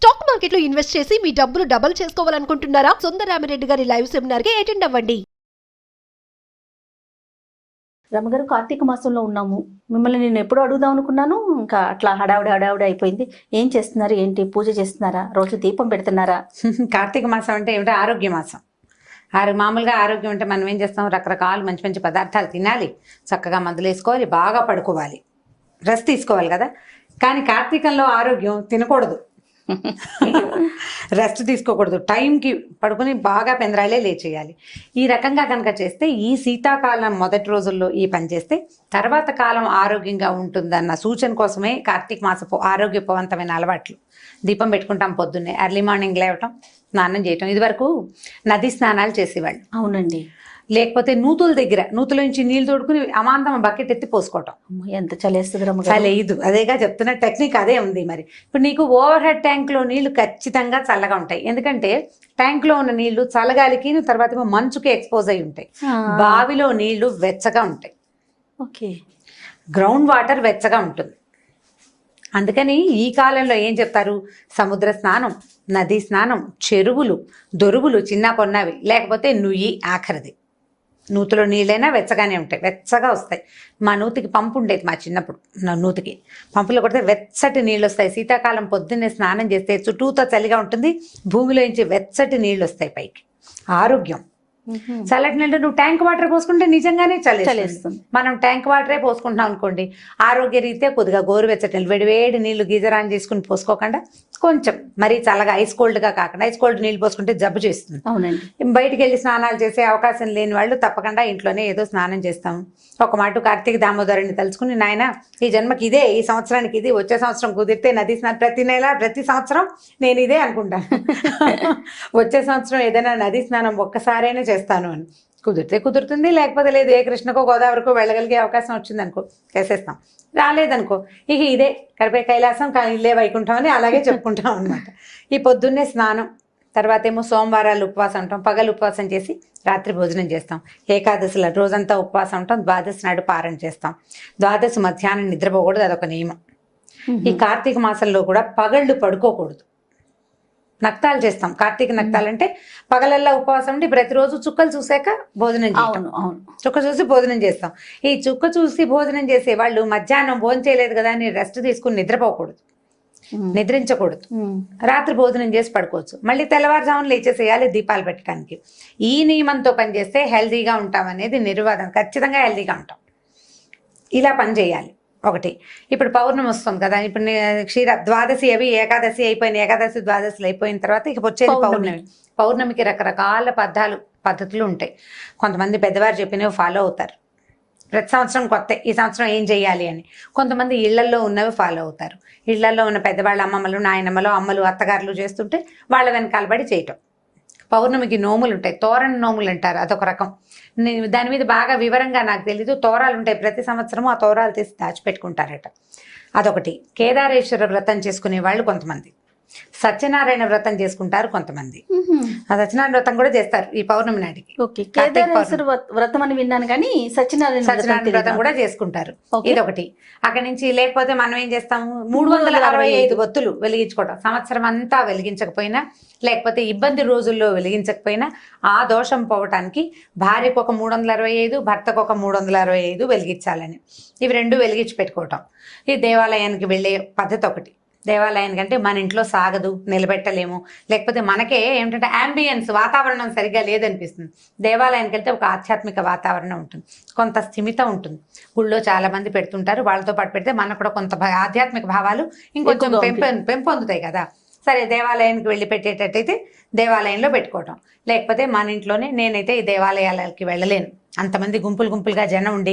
Stock మార్కెట్లో invest చేసి మీ డబ్బులు డబుల్ చేసుకోవాలనుకుంటున్నారా? సుందరరామిరెడ్డి గారి లైవ్ సెమినార్ కి అటెండ్ అవ్వండి. రమగారు, కార్తీక మాసంలో ఉన్నాము. మిమ్మల్ని నేను ఎప్పుడు అడుగుదాం అనుకున్నాను, ఇంకా అట్లా హడావుడి అయిపోయింది. ఏం చేస్తున్నారు? ఏంటి పూజ చేస్తున్నారా? రోజు దీపం పెడుతున్నారా? కార్తీక మాసం అంటే ఏమిటో ఆరోగ్య మాసం. మామూలుగా ఆరోగ్యం అంటే మనం ఏం చేస్తాం, రకరకాల మంచి మంచి పదార్థాలు తినాలి, చక్కగా మందులు వేసుకోవాలి, బాగా పడుకోవాలి, రెస్ట్ తీసుకోవాలి కదా. కానీ కార్తీకంలో ఆరోగ్యం తినకూడదు, రెస్ట్ తీసుకోకూడదు, టైంకి పడుకుని బాగా పెందరాలే లేచేయాలి. ఈ రకంగా కనుక చేస్తే ఈ శీతాకాలం మొదటి రోజుల్లో ఈ పని చేస్తే తర్వాత కాలం ఆరోగ్యంగా ఉంటుందన్న సూచన కోసమే కార్తీక మాసపు ఆరోగ్యవంతమైన అలవాట్లు. దీపం పెట్టుకుంటాం పొద్దున్నే, ఎర్లీ మార్నింగ్ లేవటం, స్నానం చేయటం. ఇది వరకు నది స్నానాలు చేసేవాళ్ళు. అవునండి. లేకపోతే నూతుల నుంచి నీళ్లు తోడుకుని అమాంతం బకెట్ ఎత్తి పోసుకోవటం. ఎంత చలేస్తుంది రమగారు. చలేదు, అదేగా చెప్తున్న టెక్నిక్ అదే ఉంది. మరి ఇప్పుడు నీకు ఓవర్ హెడ్ ట్యాంక్లో నీళ్లు ఖచ్చితంగా చల్లగా ఉంటాయి, ఎందుకంటే ట్యాంక్లో ఉన్న నీళ్లు చల్లగాలికి తర్వాత మంచుకి ఎక్స్పోజ్ అయి ఉంటాయి. బావిలో నీళ్లు వెచ్చగా ఉంటాయి, ఓకే. గ్రౌండ్ వాటర్ వెచ్చగా ఉంటుంది. అందుకని ఈ కాలంలో ఏం చెప్తారు, సముద్ర స్నానం, నదీ స్నానం, చెరువులు, దొరువులు చిన్న కొన్నవి, లేకపోతే నుయ్యి ఆఖరిది. నూతిలో నీళ్ళైనా వెచ్చగానే ఉంటాయి, వెచ్చగా వస్తాయి. మా నూతికి పంపు ఉండేది, మా చిన్నప్పుడు నూతికి పంపులో కొడితే వెచ్చటి నీళ్ళు వస్తాయి. శీతాకాలం పొద్దున్నే స్నానం చేస్తే చుట్టూతో చలిగా ఉంటుంది, భూమిలోంచి వెచ్చటి నీళ్ళు వస్తాయి పైకి. ఆరోగ్యం. చల్లటి నీళ్ళు నువ్వు ట్యాంక్ వాటర్ పోసుకుంటే నిజంగానే చలిస్తుంది. మనం ట్యాంక్ వాటరే పోసుకుంటున్నాం అనుకోండి, ఆరోగ్య రీత్యా కొద్దిగా గోరువెచ్చటి నీళ్ళు, వేడి నీళ్ళు గీజర్ ఆన్ చేసుకుని పోసుకోకుండా కొంచెం మరీ చల్లగా ఐస్ కోల్డ్గా కాకుండా, ఐస్ కోల్డ్ నీళ్ళు పోసుకుంటే జబ్బు చేస్తుంది. అవునండి. బయటికి వెళ్ళి స్నానాలు చేసే అవకాశం లేని వాళ్ళు తప్పకుండా ఇంట్లోనే ఏదో స్నానం చేస్తాము. ఒక మాట కార్తీక దామోదరుని తలుచుకుని, నాయన ఈ జన్మకి ఇదే, ఈ సంవత్సరానికి ఇది, వచ్చే సంవత్సరం కుదిరితే నది స్నానం, ప్రతి నెల ప్రతి సంవత్సరం నేను ఇదే అనుకుంటాను. వచ్చే సంవత్సరం ఏదైనా నది స్నానం ఒక్కసారైనా చేస్తాను అని. కుదిరితే కుదురుతుంది, లేకపోతే లేదు. ఏ కృష్ణకో గోదావరికో వెళ్ళగలిగే అవకాశం వచ్చిందనుకో చేసేస్తాం, రాలేదనుకో ఇక ఇదే కరిపే కైలాసం ఇల్లే వైకుంఠం అని అలాగే చెప్పుకుంటాం అనమాట. ఈ పొద్దున్నే స్నానం, తర్వాత ఏమో సోమవారాలు ఉపవాసం ఉంటాం, పగలు ఉపవాసం చేసి రాత్రి భోజనం చేస్తాం. ఏకాదశిలో రోజంతా ఉపవాసం ఉంటాం, ద్వాదశి నాడు పారణ చేస్తాం. ద్వాదశి మధ్యాహ్నం నిద్రపోకూడదు, అదొక నియమం. ఈ కార్తీక మాసంలో కూడా పగళ్ళు పడుకోకూడదు, నక్తాలు చేస్తాం. కార్తీక నక్తాలు అంటే పగలల్లా ఉపవాసం ఉండి ప్రతిరోజు చుక్కలు చూసాక భోజనం చేస్తాం. చుక్క చూసి భోజనం చేస్తాం. ఈ చుక్క చూసి భోజనం చేసే వాళ్ళు మధ్యాహ్నం భోజనం చేయలేదు కదా అని రెస్ట్ తీసుకుని నిద్రపోకూడదు, నిద్రించకూడదు. రాత్రి భోజనం చేసి పడుకోవచ్చు, మళ్ళీ తెల్లవారుజామున లేచేసేయాలి దీపాలు పెట్టడానికి. ఈ నియమంతో పనిచేస్తే హెల్తీగా ఉంటాం అనేది నిర్వాదం. ఖచ్చితంగా హెల్తీగా ఉంటాం. ఇలా పని చేయాలి. ఒకటి, ఇప్పుడు పౌర్ణమి వస్తుంది కదా, ఇప్పుడు ద్వాదశి అవి ఏకాదశి అయిపోయిన, ఏకాదశి ద్వాదశిలు అయిపోయిన తర్వాత ఇక వచ్చేది పౌర్ణమి. పౌర్ణమికి రకరకాల పద్ధతులు ఉంటాయి. కొంతమంది పెద్దవారు చెప్పినవి ఫాలో అవుతారు, ప్రతి సంవత్సరం కొత్త, ఈ సంవత్సరం ఏం చేయాలి అని. కొంతమంది ఇళ్లలో ఉన్నవి ఫాలో అవుతారు. ఇళ్లలో ఉన్న పెద్దవాళ్ళ అమ్మమ్మలు, నాయనమ్మలు, అమ్మలు, అత్తగారులు చేస్తుంటే వాళ్ళ వెనకాల పడి చేయటం. పౌర్ణమికి నోములు ఉంటాయి, తోరణ నోములు అంటారు, అదొక రకం. దాని మీద బాగా వివరంగా నాకు తెలీదు. తోరాలు ఉంటాయి, ప్రతి సంవత్సరము ఆ తోరాలు తీసి దాచిపెట్టుకుంటారట, అదొకటి. కేదారేశ్వర వ్రతం చేసుకునే వాళ్ళు కొంతమంది, సత్యనారాయణ వ్రతం చేసుకుంటారు కొంతమంది. ఆ సత్యనారాయణ వ్రతం కూడా చేస్తారు ఈ పౌర్ణమి నాటికి. కేదారేశ్వర వ్రతం అని విన్నాను, కానీ సత్యనారాయణ వ్రతం కూడా చేసుకుంటారు. ఇదొకటి. అక్కడి నుంచి లేకపోతే మనం ఏం చేస్తాము, 365 ఒత్తులు వెలిగించుకోవటం. సంవత్సరం అంతా వెలిగించకపోయినా, లేకపోతే ఇబ్బంది రోజుల్లో వెలిగించకపోయినా ఆ దోషం పోవటానికి భార్యకు ఒక 365, భర్తకు ఒక 365 వెలిగించాలని, ఇవి రెండు వెలిగించి పెట్టుకోవటం. ఈ దేవాలయానికి వెళ్ళే పద్ధతి ఒకటి. దేవాలయానికి అంటే మన ఇంట్లో సాగదు, నిలబెట్టలేము, లేకపోతే మనకే ఏమిటంటే యాంబియన్స్, వాతావరణం సరిగ్గా లేదనిపిస్తుంది. దేవాలయానికి వెళ్తే ఒక ఆధ్యాత్మిక వాతావరణం ఉంటుంది, కొంత స్థిమితం ఉంటుంది. గుళ్ళో చాలా మంది పెడుతుంటారు, వాళ్ళతో పాటు పెడితే మనకు కూడా కొంత ఆధ్యాత్మిక భావాలు ఇంకొంచెం పెంపొందుతాయి కదా. సరే, దేవాలయానికి వెళ్ళి పెట్టేటట్టయితే దేవాలయంలో పెట్టుకోవటం, లేకపోతే మన ఇంట్లోనే. నేనైతే ఈ దేవాలయాలకి వెళ్ళలేను, అంతమంది గుంపులుగా జనం ఉండి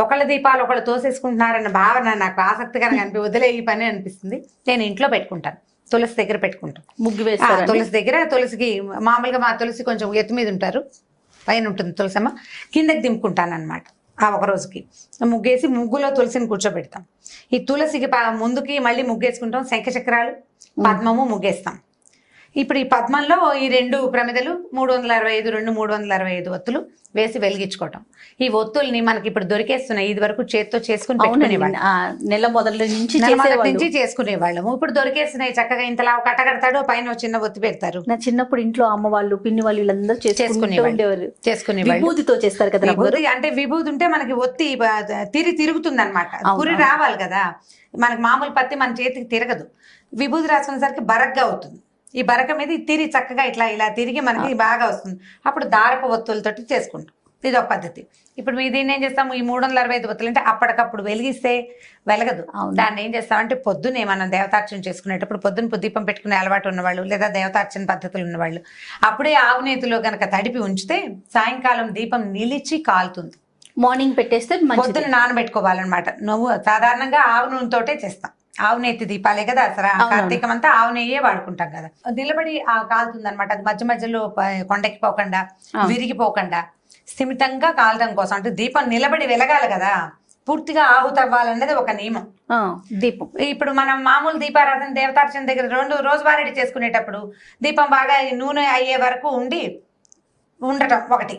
ఒకళ్ళ దీపాలు ఒకళ్ళు తోసేసుకుంటున్నారన్న భావన నాకు ఆసక్తికరంగా వదిలే ఈ పని అనిపిస్తుంది. నేను ఇంట్లో పెట్టుకుంటాను, తులసి దగ్గర పెట్టుకుంటాం. ముగ్గు వేస్తారు తులసి దగ్గర. తులసికి మామూలుగా మా తులసి కొంచెం ఎత్తు మీద ఉంటారు, పైన ఉంటుంది తులసమ్మ, కిందకి దింపుకుంటాను అనమాట. ఆ ఒక రోజుకి ముగ్గేసి ముగ్గులో తులసిని కూర్చోబెడతాం. ఈ తులసికి ముందుకి మళ్ళీ ముగ్గేసుకుంటాం, శంఖచక్రాలు, పద్మము ముగ్గేస్తాం. ఇప్పుడు ఈ పద్మంలో ఈ 2 ప్రమిదలు 365 365 ఒత్తులు వేసి వెలిగించుకోవటం. ఈ ఒత్తుల్ని మనకి ఇప్పుడు దొరికేస్తున్నాయి. ఇది వరకు చేత్తో చేసుకుని పెట్టుకునేవాళ్ళం. నెల మొదటి నుంచి చేసుకునేవాళ్ళము. ఇప్పుడు దొరికేస్తున్నాయి చక్కగా. ఇంతలా కట్టగడతాడు, పైన చిన్న ఒత్తి పెడతారు. నా చిన్నప్పుడు ఇంట్లో అమ్మ వాళ్ళు పిన్ని వాళ్ళు వీళ్ళందరూ చేసుకునేవాళ్ళు. విభూతితో చేస్తారు కదా. విభూతి అంటే విభూతి ఉంటే మనకి ఒత్తి తిరుగుతుంది అనమాట. పురి రావాలి కదా. మనకి మామూలు పత్తి మన చేతికి తిరగదు. విభూతి రాసుకునేసరికి బరగ్గా అవుతుంది. ఈ బరక మీద చక్కగా ఇలా తిరిగి మనకి బాగా వస్తుంది. అప్పుడు దారపు ఒత్తులతోటి చేసుకుంటాం. ఇది ఒక పద్ధతి. ఇప్పుడు దీన్ని ఏం చేస్తాము, ఈ 365 ఒత్తులు అంటే అప్పటికప్పుడు వెలిగిస్తే వెలగదు. దాన్ని ఏం చేస్తామంటే పొద్దున్నే మనం దేవతార్చన చేసుకునేటప్పుడు పొద్దున్న దీపం పెట్టుకునే అలవాటు ఉన్నవాళ్ళు లేదా దేవతార్చన పద్ధతులు ఉన్నవాళ్ళు అప్పుడే ఆవు నేతిలో గనక తడిపి ఉంచితే సాయంకాలం దీపం నిలిచి కాలుతుంది. మార్నింగ్ పెట్టేస్తే పొద్దున్న నానబెట్టుకోవాలన్నమాట. నువ్వు సాధారణంగా ఆవు నూనెతోటే చేస్తాం. ఆవు నెత్తి దీపాలే కదా అసలు కార్తీకం అంతా ఆవు నెయ్యే వాడుకుంటాం కదా. నిలబడి కాలుతుంది అనమాట. అది మధ్య మధ్యలో కొండెక్కిపోకుండా విరిగిపోకుండా స్థిమితంగా కాలడం కోసం అంటే దీపం నిలబడి వెలగాలి కదా. పూర్తిగా ఆహుతవ్వాలన్నది ఒక నియమం. దీపం ఇప్పుడు మనం మామూలు దీపారాధన దేవతార్చన దగ్గర రోజువారీ చేసుకునేటప్పుడు దీపం బాగా నూనె అయ్యే వరకు ఉండటం ఒకటి,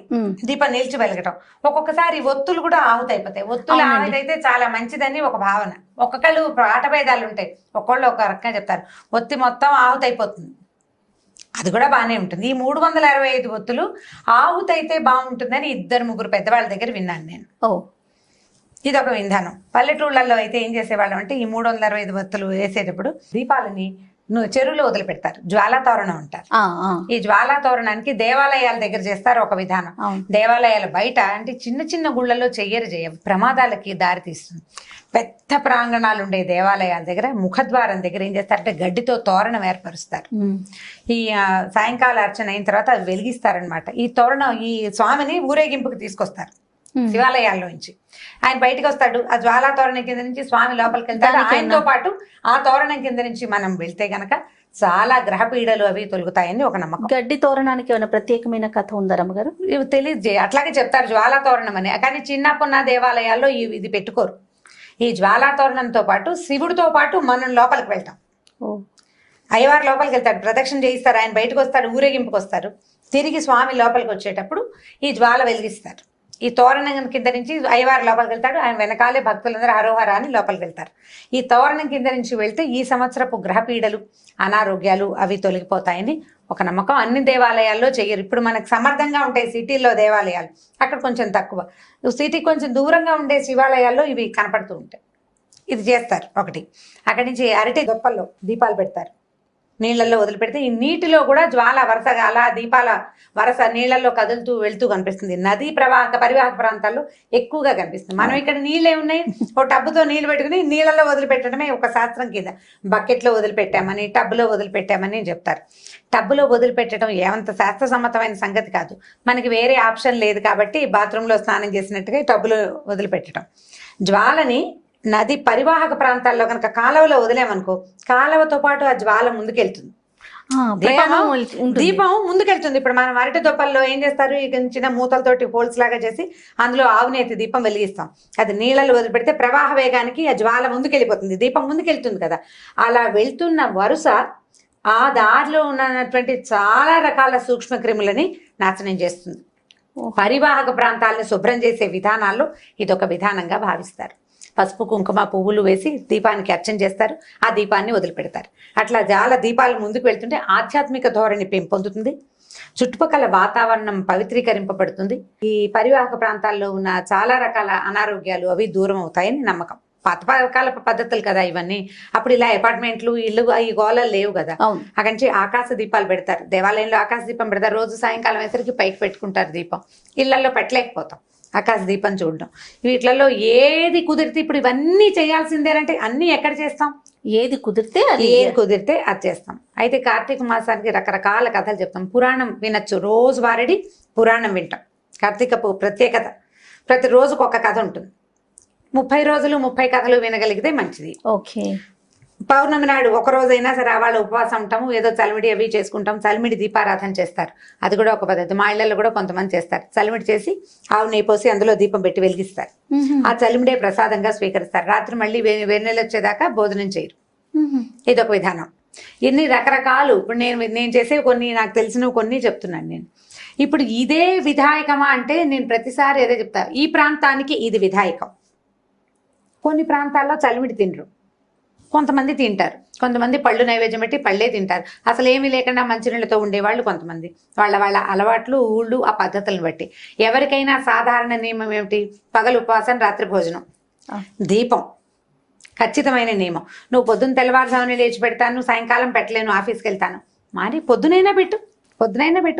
దీపం నిలిచి వెలగటం. ఒక్కొక్కసారి ఒత్తులు కూడా ఆహుతైపోతాయి. ఒత్తులు ఆహుతైతే చాలా మంచిదని ఒక భావన. ఒక్కొక్కళ్ళు ఆటభేదాలు ఉంటాయి. ఒక్కొళ్ళు ఒక రకంగా చెప్తారు ఒత్తి మొత్తం ఆహుతైపోతుంది, అది కూడా బాగానే ఉంటుంది. ఈ 365 ఒత్తులు ఆహుతైతే బాగుంటుందని 2-3 పెద్దవాళ్ళ దగ్గర విన్నాను నేను. ఇది ఒక విధానం. పల్లెటూళ్ళల్లో అయితే ఏం చేసేవాళ్ళం అంటే ఈ 365 ఒత్తులు వేసేటప్పుడు దీపాలని చెరువులో వదిలిపెడతారు. జ్వాలా తోరణం అంటారు. ఈ జ్వాలా తోరణానికి దేవాలయాల దగ్గర చేస్తారు ఒక విధానం. దేవాలయాల బయట అంటే చిన్న చిన్న గుళ్ళలో చెయ్యరు, ప్రమాదాలకి దారి తీస్తుంది. పెద్ద ప్రాంగణాలు ఉండే దేవాలయాల దగ్గర ముఖద్వారం దగ్గర ఏం చేస్తారంటే గడ్డితో తోరణం ఏర్పరుస్తారు. ఈ సాయంకాల అర్చన అయిన తర్వాత అది వెలిగిస్తారనమాట. ఈ తోరణం ఈ స్వామిని ఊరేగింపుకి తీసుకొస్తారు శివాలయాల్లో నుంచి. ఆయన బయటకు వస్తాడు. ఆ జ్వాలా తోరణం కింద నుంచి స్వామి లోపలికి వెళ్తాడు. ఆయనతో పాటు ఆ తోరణం కింద నుంచి మనం వెళ్తే గనక చాలా గ్రహ పీడలు అవి తొలుగుతాయని ఒక నమ్మకం. గడ్డి తోరణానికి ఏమైనా ప్రత్యేకమైన కథ ఉందా రమ్మగారు? ఇవి తెలియదు. అట్లాగే చెప్తారు జ్వాలా తోరణం అని. కానీ చిన్నప్పున్న దేవాలయాల్లో ఇది పెట్టుకోరు. ఈ జ్వాలా తోరణంతో పాటు శివుడితో పాటు మనం లోపలికి వెళ్తాం. అయ్యవారు లోపలికి వెళ్తాడు, ప్రదక్షిణ చేయిస్తారు. ఆయన బయటకు వస్తాడు, ఊరేగింపుకి వస్తారు. తిరిగి స్వామి లోపలికి వచ్చేటప్పుడు ఈ జ్వాల వెలిగిస్తారు. ఈ తోరణం కింద నుంచి అయ్యవారు లోపలికి వెళ్తాడు. ఆయన వెనకాలే భక్తులందరూ హరోహర అని లోపలికి వెళ్తారు. ఈ తోరణం కింద నుంచి వెళ్తే ఈ సంవత్సరపు గ్రహపీడలు అనారోగ్యాలు అవి తొలగిపోతాయని ఒక నమ్మకం. అన్ని దేవాలయాల్లో చెయ్యరు. ఇప్పుడు మనకు సమర్థంగా ఉంటాయి సిటీల్లో దేవాలయాలు, అక్కడ కొంచెం తక్కువ. సిటీకి కొంచెం దూరంగా ఉండే శివాలయాల్లో ఇవి కనపడుతూ ఉంటాయి. ఇది చేస్తారు ఒకటి. అక్కడి నుంచి అరటి దొప్పల్లో దీపాలు పెడతారు, నీళ్లలో వదిలిపెడితే ఈ నీటిలో కూడా జ్వాల వరుసగా అలా దీపాల వరుస నీళ్లలో కదులుతూ వెళ్తూ కనిపిస్తుంది. నదీ పరివాహక ప్రాంతాల్లో ఎక్కువగా కనిపిస్తుంది. మనం ఇక్కడ నీళ్ళే ఉన్నాయి, ఒక టబ్బుతో నీళ్లు పెట్టుకుని నీళ్ళలో వదిలిపెట్టడమే ఒక శాస్త్రం కింద. బకెట్లో వదిలిపెట్టామని టబ్బులో వదిలిపెట్టామని చెప్తారు. టబ్బులో వదిలిపెట్టడం ఏమంత శాస్త్రసమ్మతమైన సంగతి కాదు. మనకి వేరే ఆప్షన్ లేదు కాబట్టి బాత్రూంలో స్నానం చేసినట్టుగా టబ్బులో వదిలిపెట్టడం. జ్వాలని నది పరివాహక ప్రాంతాల్లో కనుక కాలువలో వదిలేమనుకో, కాలువతో పాటు ఆ జ్వాల ముందుకెళ్తుంది, దీపం ముందుకెళ్తుంది. ఇప్పుడు మనం అరటి దొప్పల్లో ఏం చేస్తారు, చిన్న మూతలతోటి హోల్స్ లాగా చేసి అందులో ఆవునేతి దీపం వెలిగిస్తాం. అది నీళ్ళలో వదిలిపెడితే ప్రవాహ వేగానికి ఆ జ్వాల ముందుకెళ్ళిపోతుంది, దీపం ముందుకెళ్తుంది కదా. అలా వెళ్తున్న వరుస ఆ దారిలో ఉన్నటువంటి చాలా రకాల సూక్ష్మ క్రిములని నాశనం చేస్తుంది. పరివాహక ప్రాంతాలను శుభ్రం చేసే విధానాల్లో ఇదొక విధానంగా భావిస్తారు. పసుపు కుంకుమ పువ్వులు వేసి దీపానికి అర్చన చేస్తారు, ఆ దీపాన్ని వదిలిపెడతారు. అట్లా చాలా దీపాలు ముందుకు వెళ్తుంటే ఆధ్యాత్మిక ధోరణి పెంపొందుతుంది, చుట్టుపక్కల వాతావరణం పవిత్రీకరింపబడుతుంది. ఈ పరివాహక ప్రాంతాల్లో ఉన్న చాలా రకాల అనారోగ్యాలు అవి దూరం అవుతాయని నమ్మకం. పాతకాల పద్ధతులు కదా ఇవన్నీ. అప్పుడు ఇలా అపార్ట్మెంట్లు ఇల్లు ఈ గోళాలు లేవు కదా. అక్కడి నుంచి ఆకాశ దీపాలు పెడతారు. దేవాలయంలో ఆకాశ దీపం పెడతారు. రోజు సాయంకాలం వేసరికి పైకి పెట్టుకుంటారు దీపం. ఇళ్లలో పెట్టలేకపోతాం ఆకాశ దీపం చూడడం. వీటిలలో ఏది కుదిరితే ఇప్పుడు ఇవన్నీ చేయాల్సిందేనంటే అన్నీ ఎక్కడ చేస్తాం, ఏది కుదిరితే అది చేస్తాం. అయితే కార్తీక మాసానికి రకరకాల కథలు చెప్తాం. పురాణం వినొచ్చు, రోజు వారడి పురాణం వింటాం. కార్తీకపు ప్రత్యేకత, ప్రతి రోజుకు ఒక కథ ఉంటుంది. 30 రోజులు 30 కథలు వినగలిగితే మంచిది. ఓకే. పౌర్ణమి నాడు ఒక రోజైనా సరే వాళ్ళు ఉపవాసం ఉంటాము, ఏదో చలిమిడి అవి చేసుకుంటాం. చలిమిడి దీపారాధన చేస్తారు, అది కూడా ఒక పద్ధతి. మా ఇళ్లలో కూడా కొంతమంది చేస్తారు. చలిమిడి చేసి ఆవు నెయ్యి పోసి అందులో దీపం పెట్టి వెలిగిస్తారు. ఆ చలిమిడే ప్రసాదంగా స్వీకరిస్తారు. రాత్రి మళ్ళీ వెన్నెలు వచ్చేదాకా భోజనం చేయరు. ఇదొక విధానం. ఎన్ని రకరకాలు. ఇప్పుడు నేను చేసే కొన్ని నాకు తెలిసినవి కొన్ని చెప్తున్నాను నేను. ఇప్పుడు ఇదే విధాయకమా అంటే నేను ప్రతిసారి ఏదే చెప్తా, ఈ ప్రాంతానికి ఇది విధాయకం. కొన్ని ప్రాంతాల్లో చలిమిడి తినరు, కొంతమంది తింటారు. కొంతమంది పళ్ళు నైవేద్యం పెట్టి పళ్ళే తింటారు. అసలు ఏమీ లేకుండా మంచినీళ్ళతో ఉండేవాళ్ళు కొంతమంది. వాళ్ళ అలవాట్లు, ఊళ్ళు, ఆ పద్ధతులను బట్టి. ఎవరికైనా సాధారణ నియమం ఏమిటి? పగలు ఉపవాసం, రాత్రి భోజనం, దీపం ఖచ్చితమైన నియమం. నువ్వు పొద్దున్న తెల్లవారుజామున లేచి పెడతాను, సాయంకాలం పెట్టలేను, ఆఫీస్కి వెళ్తాను, మరి పొద్దునైనా పెట్టు.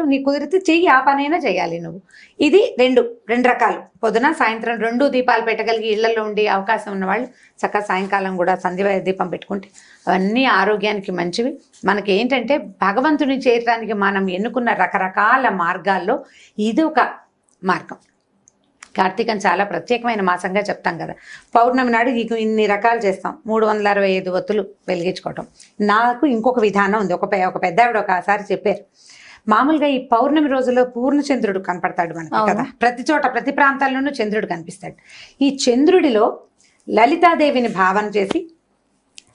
నీకు కుదిరితే చెయ్యి, ఆ పనైనా చేయాలి నువ్వు. ఇది రెండు రకాలు. పొద్దున సాయంత్రం 2 దీపాలు పెట్టగలిగి ఇళ్లలో ఉండి అవకాశం ఉన్నవాళ్ళు చక్కగా సాయంకాలం కూడా సంధ్య దీపం పెట్టుకుంటే అవన్నీ ఆరోగ్యానికి మంచివి. మనకి ఏంటంటే భగవంతుని చేరడానికి మనం ఎన్నుకున్న రకరకాల మార్గాల్లో ఇది ఒక మార్గం. కార్తీకం చాలా ప్రత్యేకమైన మాసంగా చెప్తాం కదా. పౌర్ణమి నాడు ఇన్ని రకాలు చేస్తాం. 365 ఒత్తులు వెలిగించుకోవటం. నాకు ఇంకొక విధానం ఉంది. ఒక పెద్ద ఆవిడ ఒకసారి చెప్పారు, మామూలుగా ఈ పౌర్ణమి రోజుల్లో పూర్ణచంద్రుడు కనపడతాడు మనకి కదా, ప్రతి చోట ప్రతి ప్రాంతాల్లోనూ చంద్రుడు కనిపిస్తాడు. ఈ చంద్రుడిలో లలితాదేవిని భావన చేసి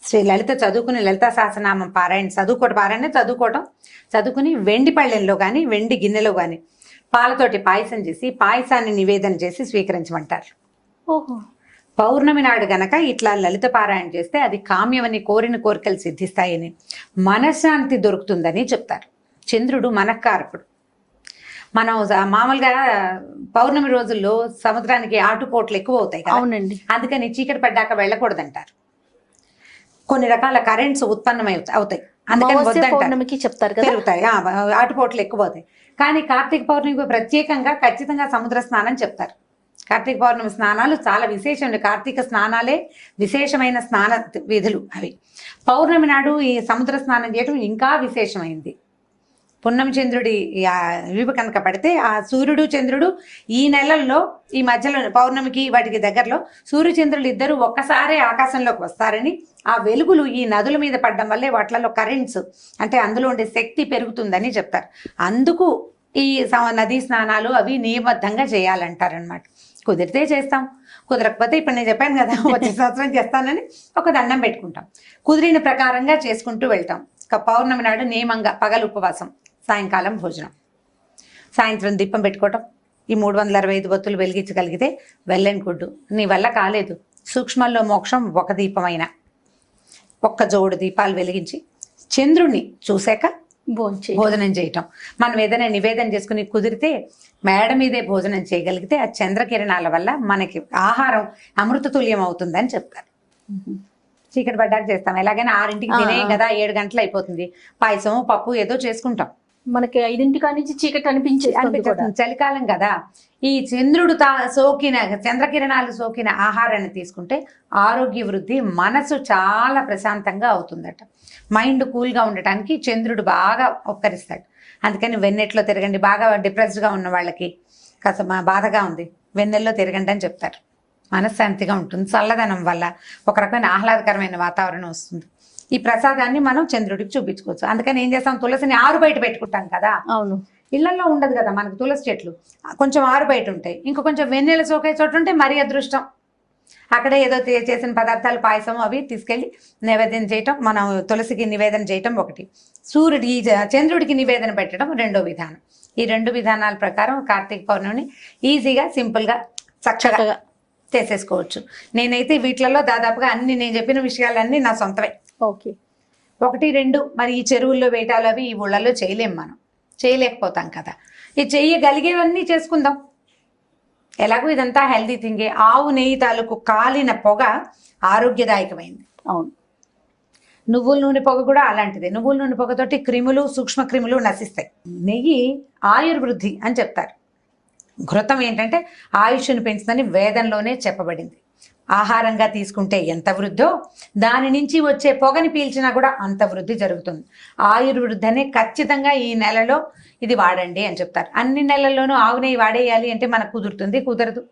శ్రీ లలిత చదువుకుని లలితా సహస్రనామం చదువుకుని వెండి పళ్ళెంలో కానీ వెండి గిన్నెలో కానీ పాలతోటి పాయసం చేసి పాయసాన్ని నివేదన చేసి స్వీకరించమంటారు. ఓహో. పౌర్ణమి నాడు గనక ఇట్లా లలిత పారాయణ చేస్తే అది కామ్యమని, కోరిన కోరికలు సిద్ధిస్తాయని, మనశ్శాంతి దొరుకుతుందని చెప్తారు. చంద్రుడు మనఃకారకుడు. మనం మామూలుగా పౌర్ణమి రోజుల్లో సముద్రానికి ఆటుపోట్లు ఎక్కువ అవుతాయి కదా. అవునండి. అందుకని చీకటి పడ్డాక వెళ్ళకూడదంటారు. కొన్ని రకాల కరెంట్స్ ఉత్పన్నమై అవుతాయి, అందుకని పౌర్ణమికి చెప్తారు కదా, పెరుగుతాయి, ఆటుపోట్లు ఎక్కువ అవుతాయి. కానీ కార్తీక పౌర్ణమికి ప్రత్యేకంగా ఖచ్చితంగా సముద్ర స్నానం చెప్తారు. కార్తీక పౌర్ణమి స్నానాలు చాలా విశేషం. కార్తీక స్నానాలే విశేషమైన స్నాన విధులు అవి. పౌర్ణమి నాడు ఈ సముద్ర స్నానం చేయడం ఇంకా విశేషమైంది. పున్నమి చంద్రుడి వీపు కనుక పడితే ఆ సూర్యుడు చంద్రుడు ఈ నెలల్లో ఈ మధ్యలో పౌర్ణమికి వాటికి దగ్గరలో సూర్యచంద్రులు ఇద్దరు ఒక్కసారే ఆకాశంలోకి వస్తారని, ఆ వెలుగులు ఈ నదుల మీద పడడం వల్లే వాటిలలో కరెంట్స్ అంటే అందులో ఉండే శక్తి పెరుగుతుందని చెప్తారు. అందుకు ఈ నదీ స్నానాలు అవి నియమబద్ధంగా చేయాలంటారనమాట. కుదిరితే చేస్తాం, కుదరకపోతే ఇప్పుడు నేను చెప్పాను కదా వచ్చే సంవత్సరం చేస్తానని ఒక దండం పెట్టుకుంటాం. కుదిరిన ప్రకారంగా చేసుకుంటూ వెళ్తాం. పౌర్ణమి నాడు నియమంగా పగలు ఉపవాసం, సాయంకాలం భోజనం, సాయంత్రం దీపం పెట్టుకోవటం. ఈ 365 ఒత్తులు వెలిగించగలిగితే వెల్లెన్ గుడ్డు. నీ వల్ల కాలేదు, సూక్ష్మంలో మోక్షం ఒక దీపమైన ఒక్క జోడు దీపాలు వెలిగించి చంద్రుణ్ణి చూశాక భోజనం చేయటం. మనం ఏదైనా నివేదన చేసుకుని కుదిరితే మేడ మీదే భోజనం చేయగలిగితే ఆ చంద్రకిరణాల వల్ల మనకి ఆహారం అమృతతుల్యం అవుతుందని చెప్తారు. చీకటి పడ్డాక చేస్తాం. ఎలాగైనా 6ంటికి తినేయం కదా, 7 గంటలు అయిపోతుంది. పాయసం పప్పు ఏదో చేసుకుంటాం. మనకి 5 నుంచి చీకటి అనిపించేస్తుంది. చలికాలం కదా, ఈ చంద్రుడు సోకిన చంద్రకిరణాలు సోకిన ఆహారాన్ని తీసుకుంటే ఆరోగ్య వృద్ధి, మనసు చాలా ప్రశాంతంగా అవుతుందట. మైండ్ కూల్గా ఉండటానికి చంద్రుడు బాగా ఉపకరిస్తాడు. అందుకని వెన్నెట్లో తిరగండి. బాగా డిప్రెస్డ్గా ఉన్న వాళ్ళకి కాస్త బాధగా ఉంది, వెన్నెల్లో తిరగండి అని చెప్తారు. మనశ్శాంతిగా ఉంటుంది. చల్లదనం వల్ల ఒక రకమైన ఆహ్లాదకరమైన వాతావరణం వస్తుంది. ఈ ప్రసాదాన్ని మనం చంద్రుడికి చూపించుకోవచ్చు. అందుకని ఏం చేస్తాం, తులసిని ఆరు బయట పెట్టుకుంటాం కదా. అవును, ఇళ్లలో ఉండదు కదా మనకు తులసి చెట్లు, కొంచెం ఆరు బయట ఉంటాయి. ఇంకా కొంచెం వెన్నెల సోకే చోటు ఉంటే మరీ అదృష్టం. అక్కడే ఏదో చేసిన పదార్థాలు, పాయసం అవి తీసుకెళ్ళి నివేదన చేయటం, మనం తులసికి నివేదన చేయటం ఒకటి, చంద్రుడికి నివేదన పెట్టడం రెండో విధానం. ఈ 2 విధానాల ప్రకారం కార్తీక పౌర్ణమిని ఈజీగా, సింపుల్గా, చక్కగా చేసేసుకోవచ్చు. నేనైతే వీటిలలో దాదాపుగా అన్ని నేను చెప్పిన విషయాలన్నీ నా సొంతమే. ఓకే. 1, 2 మరి ఈ చెరువుల్లో వేటాలు అవి ఈ ఊళ్ళల్లో చేయలేం, మనం చేయలేకపోతాం కదా. ఈ చెయ్యగలిగేవన్నీ చేసుకుందాం. ఎలాగో ఇదంతా హెల్దీ థింగే. ఆవు నెయ్యి తాలూకు కాలిన పొగ ఆరోగ్యదాయకమైంది. అవును, నువ్వుల నూనె పొగ కూడా అలాంటిదే. నువ్వుల నూనె పొగతోటి క్రిములు, సూక్ష్మ క్రిములు నశిస్తాయి. నెయ్యి ఆయుర్వృద్ధి అని చెప్తారు. ఘృతం ఏంటంటే ఆయుష్ను పెంచుదని వేదంలోనే చెప్పబడింది. ఆహారంగా తీసుకుంటే ఎంత వృద్ధో దాని నుంచి వచ్చే పొగని పీల్చినా కూడా అంత వృద్ధి జరుగుతుంది. ఆయుర్వృద్ధి అనే ఖచ్చితంగా ఈ నెలలో ఇది వాడండి అని చెప్తారు. అన్ని నెలల్లోనూ ఆవు నెయ్యి వాడేయాలి అంటే మనకు కుదురుతుంది? కుదరదు.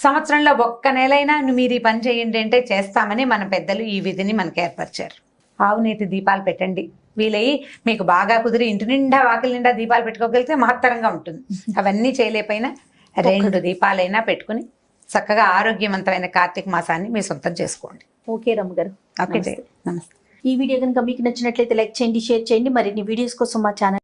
సంవత్సరంలో ఒక్క నెలైనా మీరు ఈ పని చేయండి అంటే చేస్తామని మన పెద్దలు ఈ విధిని మనకు ఏర్పరిచారు. ఆవు నేతి దీపాలు పెట్టండి. వీలయ్యి మీకు బాగా కుదిరి ఇంటి నిండా వాకిలి నిండా దీపాలు పెట్టుకోగలిగితే మహత్తరంగా ఉంటుంది. అవన్నీ చేయలేకపోయినా 2 దీపాలైనా పెట్టుకుని చక్కగా ఆరోగ్యవంతమైన కార్తీక మాసాన్ని మీ సొంతం చేసుకోండి. ఓకే రమ్మ గారు. ఓకే, నమస్తే. ఈ వీడియో కనుక మీకు నచ్చినట్లయితే లైక్ చేయండి, షేర్ చేయండి. మరిన్ని వీడియోస్ కోసం మా ఛానల్